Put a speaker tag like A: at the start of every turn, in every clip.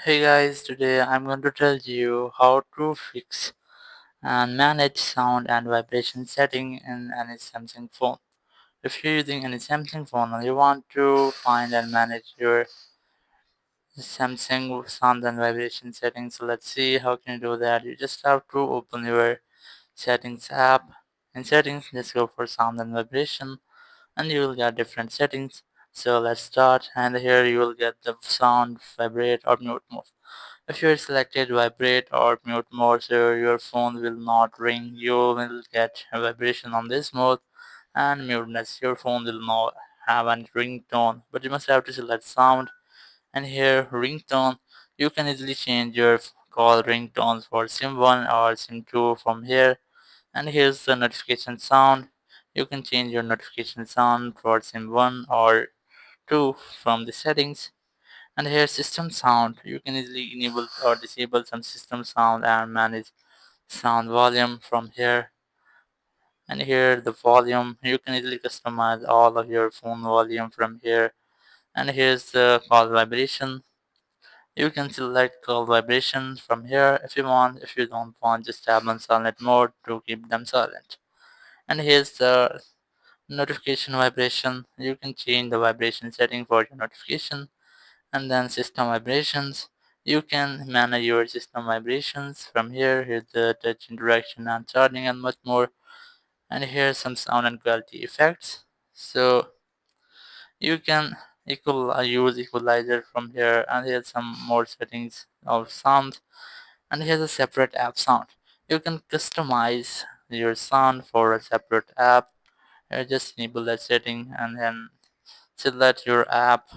A: Hey guys, today I'm going to tell you how to fix and manage sound and vibration setting in any Samsung phone. If you're using any Samsung phone and you want to find and manage your Samsung sound and vibration settings, so let's see how can you do that. You just have to open your settings app. In settings, just go for sound and vibration and you will get different settings. So let's start, and here you will get the sound, vibrate or mute mode. If you selected vibrate or mute mode, so your phone will not ring. You will get a vibration on this mode, and muteness. Your phone will not have any ringtone, but you must have to select sound. And here ringtone, you can easily change your call ringtones for SIM 1 or SIM 2 from here. And here's the notification sound. You can change your notification sound for SIM 1 or 2 from the settings. And here system sound, you can easily enable or disable some system sound and manage sound volume from here. And here the volume, you can easily customize all of your phone volume from here. And here's the call vibration, you can select call vibration from here if you want. If you don't want, just tap on silent mode to keep them silent. And here's the notification vibration, you can change the vibration setting for your notification. And then system vibrations, you can manage your system vibrations from here. Here's the touch interaction and charging and much more. And here's some sound and quality effects, so you can use equalizer from here. And here's some more settings of sound. And here's a separate app sound, you can customize your sound for a separate app. Just enable that setting and then select your app.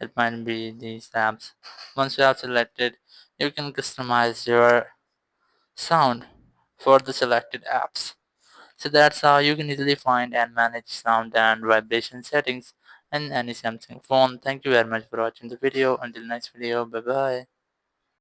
A: It might be these apps. Once you have selected, you can customize your sound for the selected apps. So that's how you can easily find and manage sound and vibration settings in any Samsung phone. Thank you very much for watching the video. Until next video, bye bye.